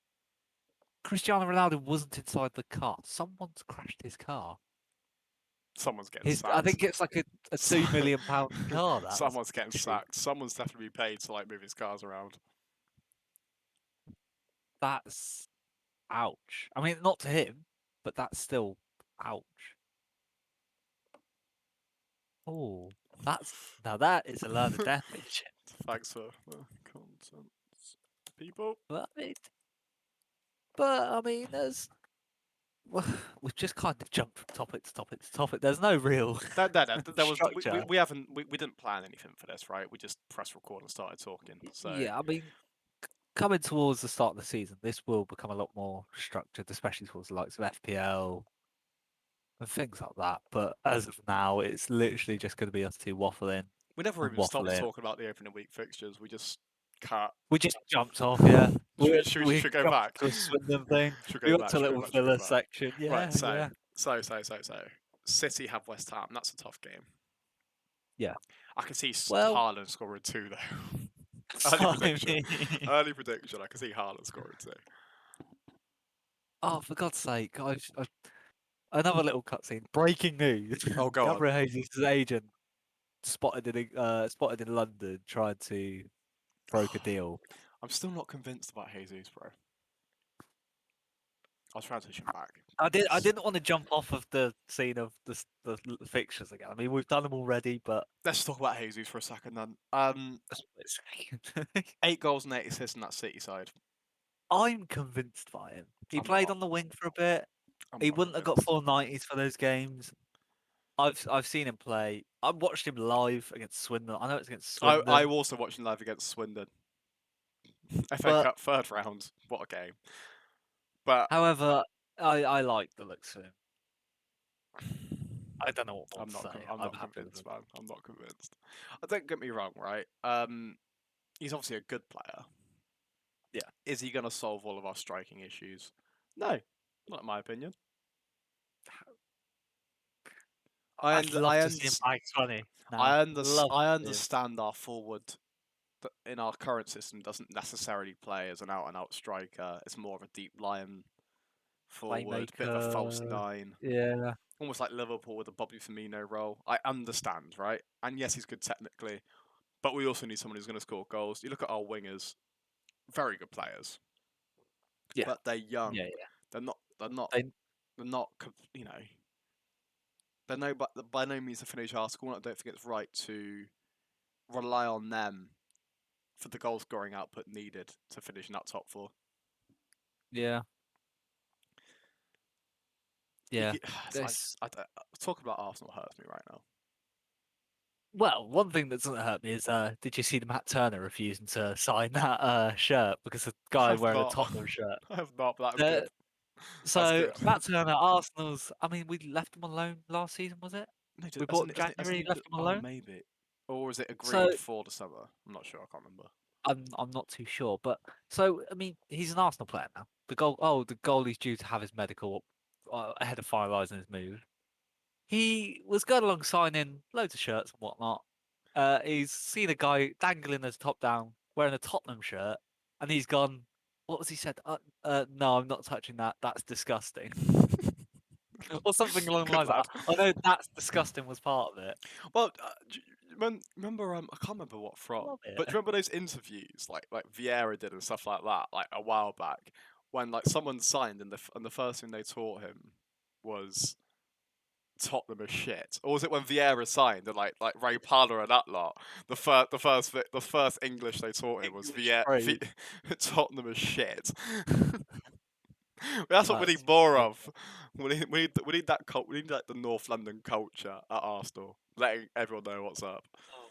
Cristiano Ronaldo wasn't inside the car. Someone's crashed his car.
Someone's getting
I
sacked.
think it's like a
So-
£2 million car. That's
Someone's getting
literally
sacked. Someone's definitely been paid to like move his cars around.
that's ouch. I mean, not to him, but that's still ouch. Oh, that's now that is a lot of damage.
Thanks for the content, people.
But I mean, well, we've just kind of jumped from topic to topic to topic. There's no real
There was
structure.
we haven't we didn't plan anything for this, right? We just pressed record and started talking. So
Yeah, I mean, coming towards the start of the season, this will become a lot more structured, especially towards the likes of FPL and things like that. But as of now, it's literally just going to be us two waffling
we never
and
even stopped
waffling.
talking about the opening week fixtures. We just cut.
We just jumped off, yeah. We
Should we go
jumped
back?
to a Swindon thing.
Should we
We
go
got
back?
to a
Should we go
little
back? Should we
filler
go back?
section.
Right.
Yeah, yeah,
City have West Ham. That's a tough game.
yeah.
I can see
Well,
Haaland scoring two though. Early
so I
prediction.
mean,
Early prediction. I can see Haaland scoring two.
oh, for God's sake, another little cutscene. Breaking news:
Oh, go on.
Gabriel Jesus' agent spotted in London trying to broker a deal.
I'm still not convinced about Jesus, bro. I'll transition back.
I didn't want to jump off of the scene of the fixtures again. I mean, we've done them already, but
Let's talk about Jesus for a second then.
that's what it's saying.
8 goals and 8 assists in that City side.
I'm convinced by him. He
I'm
played
not.
on the wing for a bit.
I'm
He
not
wouldn't have got
convinced.
490s for those games. I've seen him play. I watched him live against Swindon. I know it's against
I
Swindon,
also watched him live against Swindon. FA
but
Cup third round. What a game. But
however, I like the looks of him. I don't know what more
I'm
to
not.
say.
I'm
I'm
not
happy with
convinced,
him.
man. I'm not convinced. Don't get me wrong, right? He's obviously a good player.
Yeah,
Is he going to solve all of our striking issues? No, not in my opinion.
I'd love
I,
to see him back 20 now. Love
I
to see him.
understand our forward in our current system doesn't necessarily play as an out and out striker. It's more of a deep line forward, bit of a false
Playmaker.
nine,
Yeah,
almost like Liverpool with a Bobby Firmino role. I understand, right? And yes, he's good technically, but we also need someone who's going to score goals. You look at our wingers, very good players,
yeah,
but they're young.
yeah, yeah.
They're not. They're not.
They,
They're not. You know. They're no, but by no means a finished article. And I don't think it's right to rely on them for the goal scoring output needed to finish in that top four.
yeah, yeah.
I,
This.
talking about Arsenal hurts me right now.
Well, one thing that doesn't hurt me is, did you see the Matt Turner refusing to sign that shirt because the guy
I've
wearing a
not.
Tottenham shirt?
I have not, but that's
Uh,
good. That's
so
good.
Matt Turner, Arsenal's. I mean, we left him on loan last season, was it?
No,
We bought him January, left him on
oh,
loan.
maybe. Or is it
So
agreed for the summer? I'm not sure. I can't remember.
I'm not too sure, but so I mean, he's an Arsenal player now. The goalie's due to have his medical ahead of finalising his move. He was going along signing loads of shirts and whatnot. He's seen a guy dangling his top down, wearing a Tottenham shirt, and he's gone. What was he said? No, I'm not touching that. That's disgusting, or something along the
Good
lines of
lad.
that. I know that's disgusting was part of it.
Well, remember, I can't remember what
I
from,
love it.
but do you remember those interviews like Vieira did and stuff like that, like a while back, when like someone signed and the first thing they taught him was Tottenham is shit, or was it when Vieira signed and like Ray Parlour and that lot? The first English they taught him was
English phrase.
Tottenham is shit. That's what we
That's
need more
brilliant.
of. We need that we need like the North London culture at Arsenal, letting everyone know what's up.
Oh,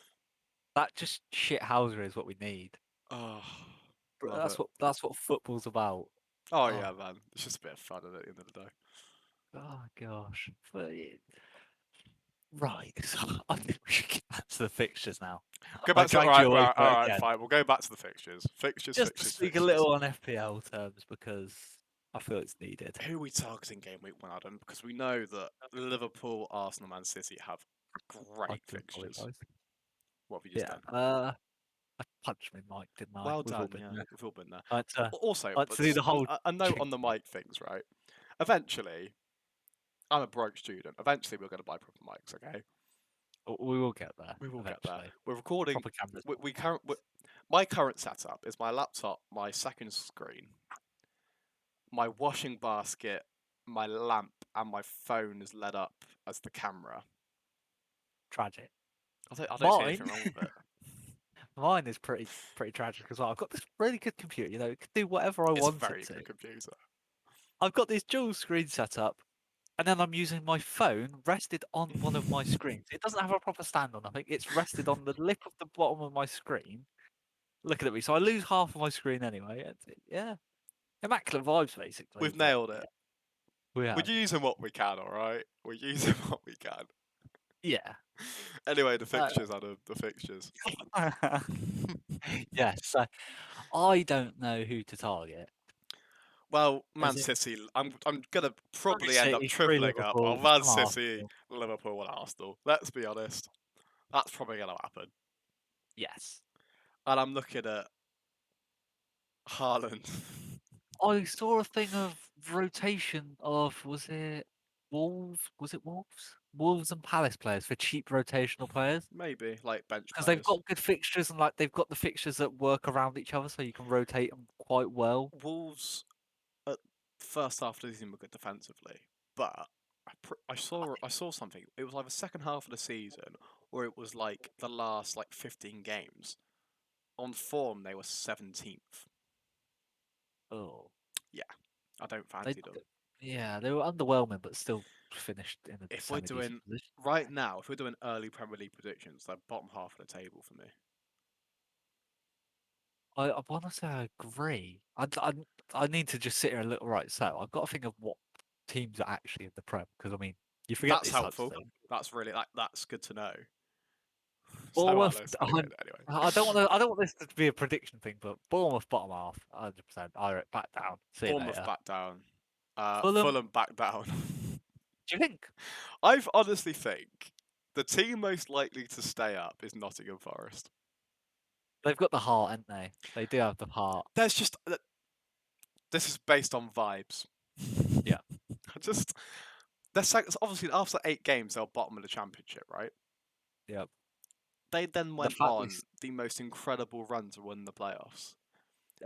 that just shithousery is what we need.
Oh,
But
love it.
that's what football's about.
Oh
Oh,
yeah, man. It's just a bit of fun at the end of the day.
oh gosh. Right, so I think we should get back to the fixtures now.
Go
I
back to
dragged you away
all
from it
right,
again,
fine. We'll go back to the fixtures.
just to speak a
Fixtures.
little on FPL terms because I feel it's needed.
Who are we targeting game week 1, Adam? Because we know that Liverpool, Arsenal, Man City have
I
great
do
fixtures.
apologise.
What have you just
Yeah,
done?
I punched my mic, didn't I?
Well
We've all
done.
been
Yeah,
there.
we've all been there.
I had to,
Also,
I had
but
to do
just
the whole
a note
chicken.
on the mic things, right? Eventually, I'm a broke student. Eventually, we're going to buy proper mics. Okay,
We will get there
we will get there.
eventually.
We're recording.
Proper cameras,
We
proper
current.
mics.
My current setup is my laptop, my second screen, my washing basket, my lamp, and my phone is lit up as the camera.
Tragic.
I don't see
Mine,
anything wrong with it.
mine is pretty tragic as well. I've got this really good computer. You know, it can do whatever I
It's a
want it
very
to.
good computer.
I've got this dual screen setup, and then I'm using my phone rested on one of my screens. It doesn't have a proper stand on nothing. It's rested on the lip of the bottom of my screen. Looking at me, so I lose half of my screen anyway. Yeah, immaculate vibes basically.
We've
But
nailed
yeah,
it.
we
We're
have.
using what we can, all right. We're using what we can.
Yeah.
Anyway, the
Uh,
fixtures, Adam. The fixtures.
yes. So I don't know who to target.
Well,
Is
Man
it
City. I'm gonna
three
probably end up
City, three
tripling up
Liverpool,
on Man
some
City,
Arsenal?
Liverpool, and Arsenal. Let's be honest. That's probably gonna happen.
Yes.
And I'm looking at Haaland.
I saw a thing of rotation of was it Wolves? Was it Wolves? Wolves and Palace players for cheap rotational players
Maybe like bench
because they've
players.
got good fixtures and like they've got the fixtures that work around each other, so you can rotate them quite well.
Wolves at first half of the season were good defensively, but I saw something. It was like the second half of the season, or it was like the last like 15 games. On form, they were 17th.
Oh,
Yeah, I don't
they
fancy them.
yeah, they were underwhelming, but still finished in a
If we're
semi-decent
doing
position.
right now, if we're doing early Premier League predictions, they're bottom half of the table for me.
I want to say I agree. I need to just sit here and look right. So I've got to think of what teams are actually in the Prem because I mean you forget
That's
these types
helpful.
of things.
That's really that's good to know. So
Bournemouth.
Alice, anyway.
I don't want to. I don't want this to be a prediction thing, but Bournemouth bottom half, 100%. I back down. See you
Bournemouth
later.
back down.
Fulham.
Fulham back down.
Do you think
I honestly think the team most likely to stay up is Nottingham Forest.
they've got the heart, haven't they? They do have the heart.
There's just this is based on vibes.
Yeah.
I just obviously after 8 games they'll bottom of the championship, right?
Yeah.
They then
The
went
fact
on
is
the most incredible run to win the playoffs.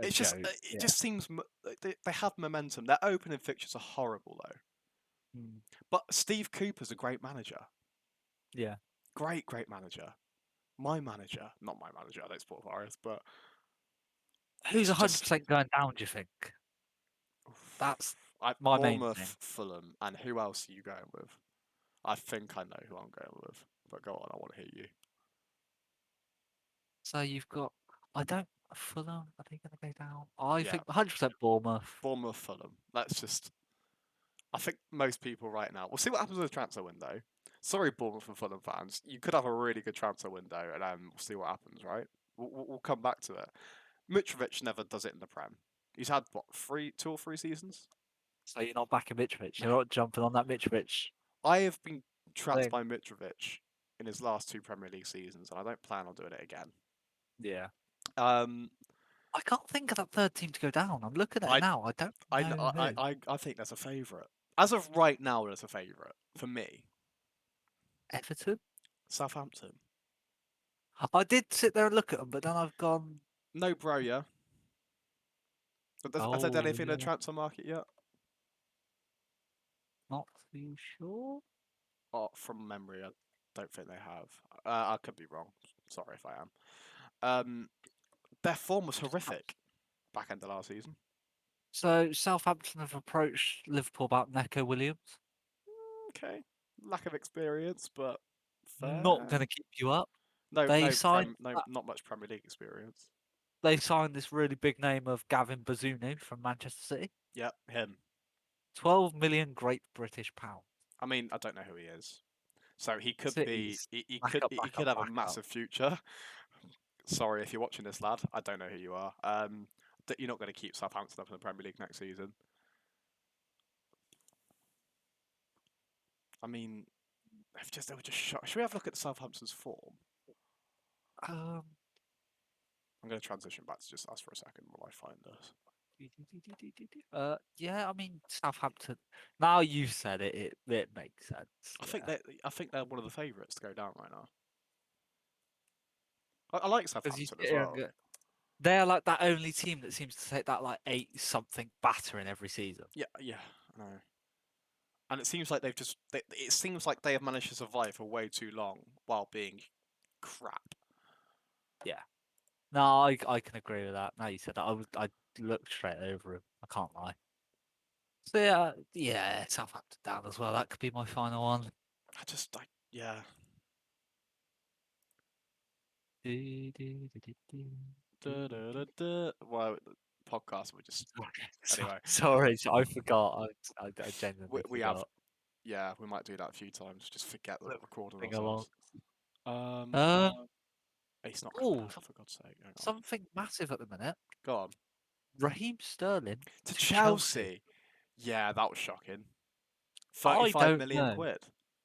a joke.
It
Yeah.
just seems like they have momentum. Their opening fixtures are horrible though.
Mm,
But Steve Cooper's a great manager.
yeah.
Great manager. My manager, not my manager. I don't support Forest, but
Who's
it's just
100% going down? Do you think? That's my main thing.
Bournemouth, Fulham, and who else are you going with? I think I know who I'm going with, but go on, I want to hear you.
So you've got. I don't. Fulham. Are they going to go down? I
Yeah,
think 100% Bournemouth.
Bournemouth, Fulham. Let's just. I think most people right now. We'll see what happens with the transfer window. Sorry, Bournemouth and Fulham fans. You could have a really good transfer window, and then we'll see what happens. Right? We'll come back to it. Mitrovic never does it in the Prem. He's had what 2 or 3 seasons.
So you're not backing Mitrovic.
No,
You're not jumping on that Mitrovic
I have been trapped
thing.
by Mitrovic in his last 2 Premier League seasons, and I don't plan on doing it again.
Yeah.
Um,
I can't think of that third team to go down. I'm looking at it
I
now. I don't
I
know who.
I think there's a favourite. As of right now, there's a favourite for me.
Everton.
Southampton.
I did sit there and look at them, but then I've gone.
No, bro, yeah. Has there done
Oh
anything in the
yeah,
transfer market yet?
not too sure.
Oh, from memory, I don't think they have. I could be wrong. Sorry if I am. Um, their form was horrific back end of last season.
So Southampton have approached Liverpool about Neco Williams.
Okay, lack of experience, but
Not
fair.
going to keep you up.
No,
They signed.
not much Premier League experience.
They signed this really big name of Gavin Bazunu from Manchester City.
Yep, him.
12 million Great British pounds.
I mean, I don't know who he is. So he could be,
Cities.
he could have a massive future. Sorry if you're watching this, lad. I don't know who you are. You're not going to keep Southampton up in the Premier League next season. I mean, they were just shocked. Should we have a look at Southampton's form?
Um,
I'm going to transition back to just us for a second while I find this.
yeah, I mean Southampton. Now you've said it, it makes sense. Yeah,
I think they're one of the favourites to go down right now. I like
because you
Southampton
sit
as
here and
well.
go, they're like that only team that seems to take that like 8 something batter in every season.
Yeah, yeah, I know. And it seems like it seems like they have managed to survive for way too long while being crap.
Yeah. No, I can agree with that. Now you said that, I looked straight over him. I can't lie. So yeah, Southampton down as well. That could be my final one.
Yeah. Well, the podcast we just anyway.
Sorry, I forgot. I genuinely
We have,
forgot.
yeah, we might do that a few times. Just forget that we're recording
Moving along.
ourselves. Um,
Um,
it's not coming
oh,
up for God's sake. Hang on.
something massive at the minute.
Go on.
Raheem Sterling
To
to Chelsea.
Chelsea. Yeah, that was shocking.
I
35
don't
million
know.
quid.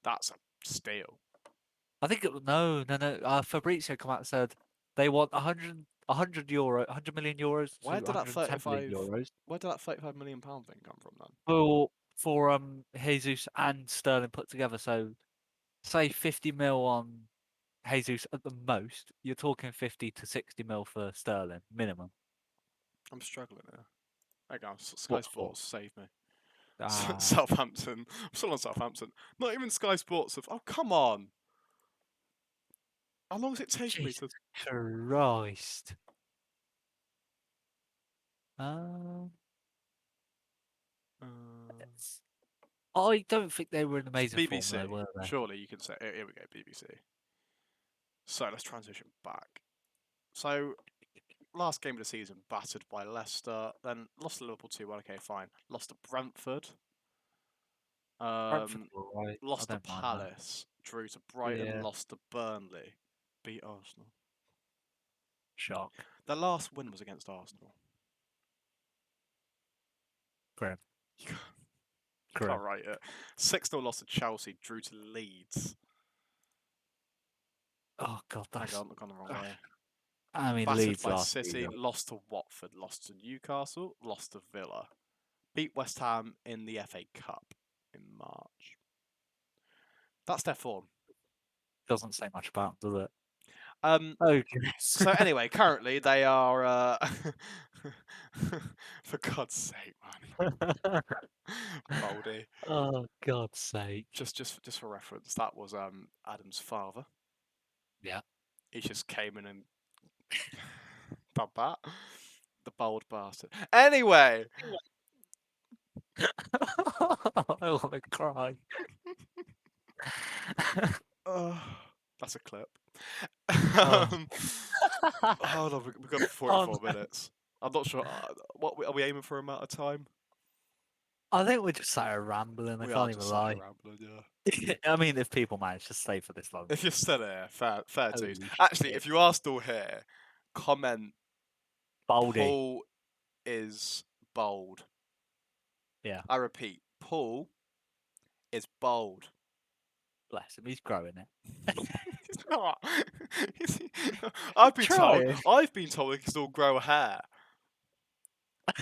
That's a steal.
I think no. Fabrizio come out and said they want 100 euro, 100 million euros to
Where did that
110 million
35
euros
where did that 35 million pound thing come from then?
for Jesus and Sterling put together. So say 50 mil on Jesus at the most. You're talking 50 to 60 mil for Sterling minimum.
I'm struggling here. Hang on, Sky
What for?
Sports, save me.
Ah,
Southampton. I'm still on Southampton. Not even Sky Sports have. Oh, come on. How long is it taking me
Jesus
to?
Christ. Um,
Uh,
I don't think they were in
it's
amazing form
BBC.
though, were they?
Surely you can say. Here we go, BBC. So let's transition back. So last game of the season, battered by Leicester, then lost to Liverpool 2-1. Okay, fine. Lost to Brentford.
Brentford
Um,
were alright. I
lost to
don't mind that.
Palace. Drew to Brighton.
Yeah,
Lost to Burnley. Beat Arsenal.
shock.
Their last win was against Arsenal.
Grim.
You can't, you
Grim.
can't write it. 6-0 lost to Chelsea. Drew to Leeds.
Oh god,
Hang
that's.
on, I've gone the wrong way.
I mean,
Battered
Leeds
by
last
City,
season.
lost to Watford, lost to Newcastle, lost to Villa. Beat West Ham in the FA Cup in March. That's their form.
Doesn't say much about them, does it?
Um,
Oh goodness.
so anyway, currently they are for God's sake, man. Baldy.
Oh God's sake.
Just for reference, that was Adam's father.
Yeah.
He just came in and done that. The bold bastard. Anyway,
I want to cry.
uh, that's a clip.
Oh.
um, hold on, we've got
Oh,
44
no.
minutes. I'm not sure. Are we aiming for amount of time?
I think we're just sat here rambling. I
We are
can't even
just sat here
lie.
rambling, yeah.
I mean, if people manage to stay for this long,
If you're still here, fair twos.
holy
Actually,
shit.
if you are still here, comment
Baldy.
Paul is bold.
Yeah.
I repeat, Paul is bold.
Bless him, he's growing it.
He's not. He's- I've been told.
Try.
I've been told he can still grow hair.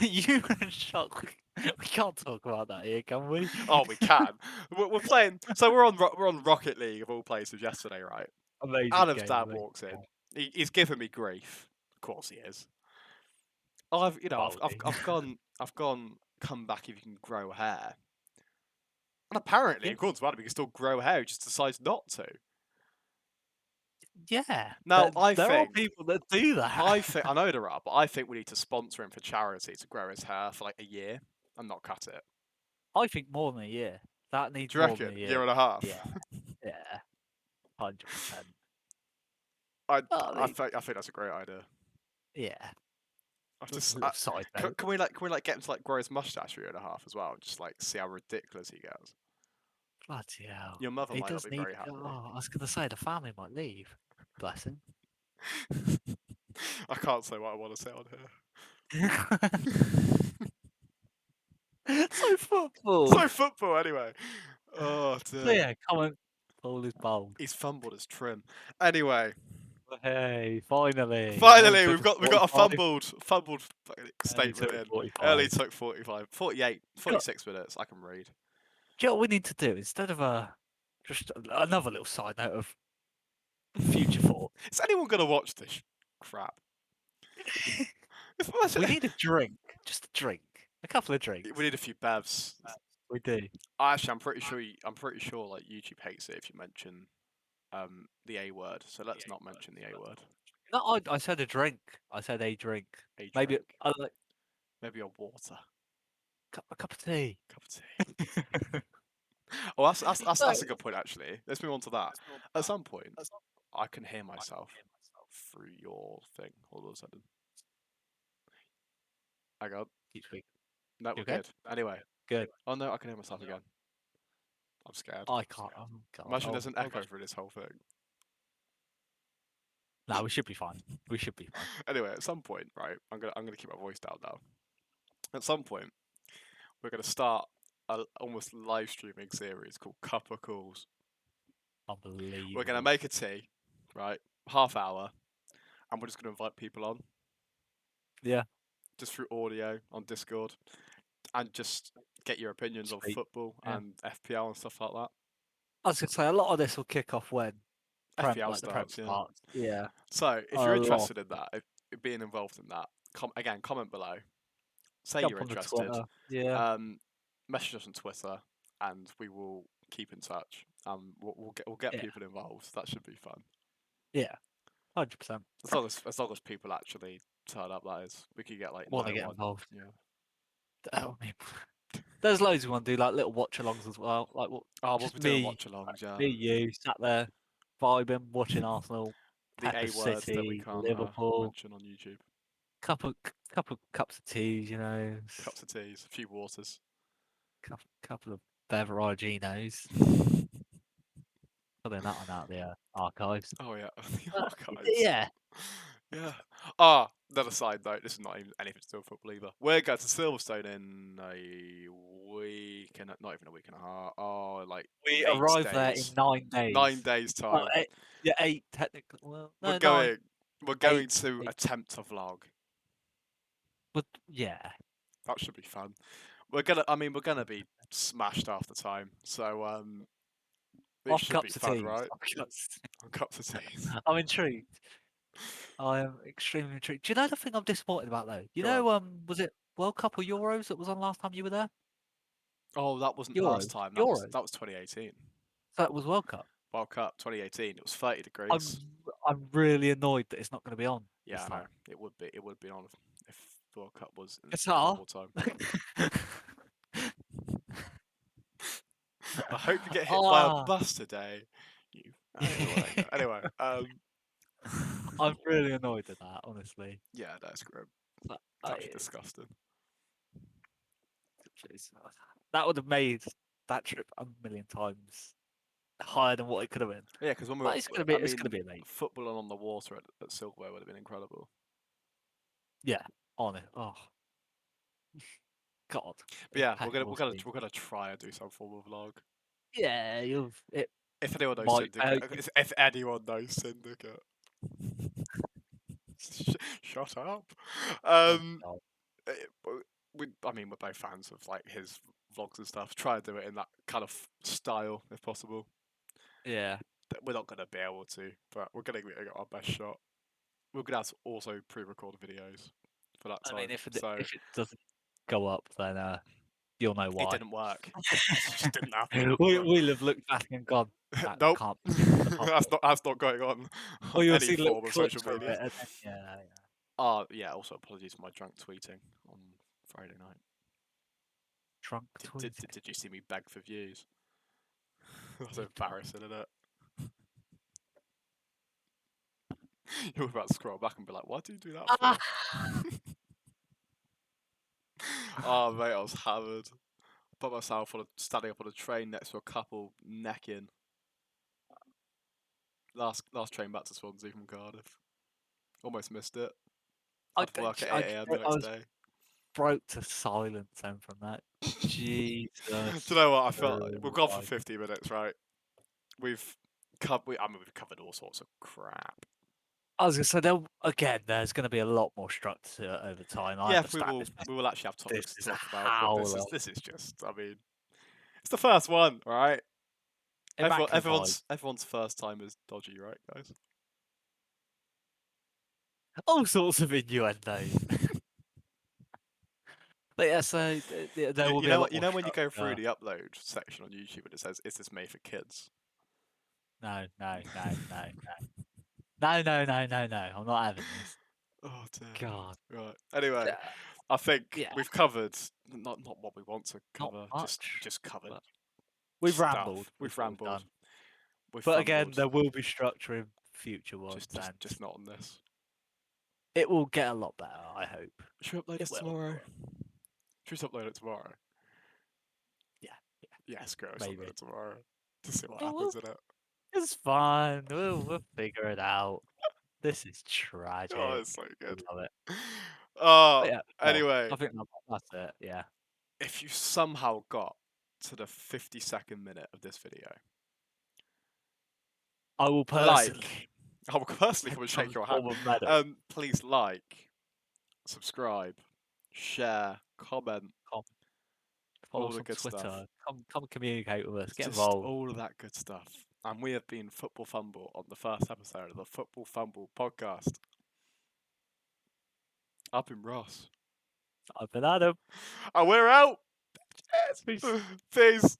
You were in shock. We can't talk about that here, can we?
Oh, we can. We're playing. So we're on Rocket League of all places yesterday, right?
Amazing
Adam's
game.
dad
Amazing
walks in.
game.
He's giving me grief. Of course he is.
Baldy.
I've gone. Come back if you can grow hair. And apparently,
Yeah.
according to Adam, he can still grow hair. He just decides not to.
Yeah.
Now,
There are people that do that.
I know there are, but I think we need to sponsor him for charity to grow his hair for like a year and not cut it.
I think more than a year. That needs
Do you
more than
reckon?
a
Year
year.
and a half.
Yeah. Yeah. 100%.
I,
I mean,
I think that's a great idea.
yeah.
I
Just
just
a little side note.
can we like get him to like grow his mustache for a year and a half as well? Just like see how ridiculous he gets.
Bloody hell.
Your mother
He
might not
does
be
need.
very happy.
Oh, I was going to say the family might leave. Bless him.
I can't say what I want to say on
So football.
here. So football anyway. Oh
So
dear.
yeah, comment. Ball is bold.
He's fumbled his trim. Anyway,
Hey, finally. Only
finally
took us
we've got a
45.
fumbled
Only
statement
took
in.
45.
Early took 45, 48,
Got,
46 minutes. I can read.
do you know what we need to do instead of just another little side note of future thought?
Is anyone gonna watch this crap?
We need a drink, just a drink, a couple of
We
drinks.
need a few bevs.
We do.
Actually, I'm pretty sure like YouTube hates it if you mention the A word. So let's not mention the A word.
No, I said a drink. I said a drink.
A
Maybe
drink.
like
Maybe a water.
a cup of tea.
Cup of tea. Oh,
No,
that's a good point actually. Let's move on to that. At some point, I can hear myself through your thing all of a sudden. Hang on.
keep speaking.
No,
You
we're
okay?
good. Anyway.
Good.
Oh no, I can hear myself again. I'm scared.
I can't. Oh God.
Imagine
Oh,
there's an echo through this whole thing.
no, we should be fine. We should be fine.
Anyway, at some point, right, I'm gonna keep my voice down now. At some point, we're gonna start a almost live streaming series called Cup of Calls.
Unbelievable.
We're gonna make a tea, right? Half hour, and we're just gonna invite people on.
Yeah.
Just through audio on Discord, and just get your opinions on
Sweet.
football
Yeah.
and FPL and stuff like that.
I was gonna say a lot of this will kick off when
FPL
the Prem
starts, yeah.
starts. Yeah.
So if
A
you're
lot.
interested in that, if being involved in that, comment below. Say
Jump
you're
on the
interested.
Twitter. Yeah.
Message us on Twitter, and we will keep in touch. We'll get
Yeah.
people involved. That should be fun.
Yeah. 100%.
As long as people actually turn up, that is. We could get like
Want to
no
get
one.
involved?
Yeah.
I mean, there's loads we want to do, like little watch-alongs as well. Like what?
Oh, we'll
Just
be doing
me,
watch-alongs. Yeah.
me, you sat there vibing, watching Arsenal,
The
Pepper
A words that we
City,
can't
Liverpool.
mention on YouTube.
Couple cups of teas, you know.
Cups of teas, a few waters.
Couple of beveraginos. Putting that one out the archives.
Oh yeah, the
Uh,
archives.
yeah.
Yeah. Ah, another side note. This is not even anything to do with football either. We're going to Silverstone in a week and not even a week and a half. Oh, like
We
8
arrived there in
days.
9 days.
9 days
Oh,
time.
yeah, 8 technically. Well, no,
We're
9.
going. We're going
8,
to
8.
attempt to vlog.
But yeah,
That should be fun. We're gonna be smashed half the time. So it
off
should be
cups of
fun,
tea.
right?
Off cups.
On cups of tea.
I'm intrigued. I am extremely intrigued. Do you know the thing I'm disappointed about though? You
Go on.
know, was it World Cup or Euros that was on last time you were there?
Oh, that wasn't
Euros.
last time.
Euros.
That was 2018.
That was World Cup.
World Cup 2018. It was 30 degrees.
I'm really annoyed that it's not going to be on
Yeah,
this
I know.
time.
It would be. It would be on if the World Cup was in
Qatar.
normal time. I hope you get hit by a bus today. You. Anyway,
I'm really annoyed at that, honestly.
yeah, that's grim.
But
It's actually disgusting.
that would have made that trip a million times higher than what it could have been.
Yeah, because when we
But
were,
it's gonna be amazing.
footballing on the water at Silverware would have been incredible.
Yeah, on it. Oh, God.
But yeah,
Impeccable scene.
we're gonna try and do some form of vlog.
Yeah,
If anyone knows
Might
Syndicate, if anyone knows Syndicate, shut up.
oh,
Um,
God.
I mean, we're both fans of like his vlogs and stuff. Try and do it in that kind of style if possible.
Yeah.
We're not gonna be able to, but we're gonna get our best shot. We're gonna have to also pre-record videos for that
I
time.
mean,
So
if it doesn't go up, then you'll know
it
why.
didn't work. It just didn't happen.
We'll have looked back and gone, that
Nope,
can't be
that's not going on
Or you'll
any
see little
form of
clips
social
from
media.
it, and then, yeah.
Yeah. Also, apologies for my drunk tweeting on Friday night.
Drunk tweeting.
Did you see me beg for views? That's embarrassing, isn't it? You're about to scroll back and be like, "What do you do that for?" Oh mate, I was hammered. Put myself standing up on a train next to a couple necking. Last train back to Swansea from Cardiff. Almost missed it. Had to work at 8 AM the
I
next
was
day.
broke to silence then from that. Jesus.
Do you know what? I felt we've gone for
Christ.
50 minutes, right? We've we've covered all sorts of crap.
I was gonna say there's gonna be a lot more structure over time. I
Yeah,
understand this.
we will actually have topics
This
to
is a
talk about, but
howler.
this is just, I mean, it's the first one, right?
Immaculate vibes.
Everyone's first time is dodgy, right, guys?
All sorts of innuendos. But yeah, so there will
You
be a
know
lot
what? You
more
know when you go through
structure.
the upload section on YouTube and it says, "Is this made for kids?"
No. No. I'm not having this.
Oh dear.
God.
Right. Anyway,
Yeah.
I think
Yeah.
we've covered not what we want to
Not
cover,
much.
just covered
but We've
stuff.
rambled.
We've
Is what we've
rambled.
done.
We've
But again,
fumbled.
there will be structure in future ones, and
Just not on this.
it will get a lot better. I hope.
Should we upload
It
this
will.
tomorrow? Should we upload it tomorrow?
Yeah.
Yeah, screw it. Let's
Maybe.
upload it tomorrow to see what
Oh,
happens in it.
it's fine. We'll figure it out. This is tragic.
Oh, it's so good.
Love it.
Oh,
But yeah. Well,
anyway,
I think that's it. Yeah.
if you somehow got to the 52nd minute of this video,
I will personally.
I will personally come and shake your hand.
Form of medal.
Please like, subscribe, share, comment,
Follow
all
us
the
on
good
Twitter.
stuff.
Come communicate with us. Get
Just
involved.
all of that good stuff. And we have been Football Fumble on the first episode of the Football Fumble podcast. I've been Ross.
I've been Adam.
And we're out.
Peace.
Peace.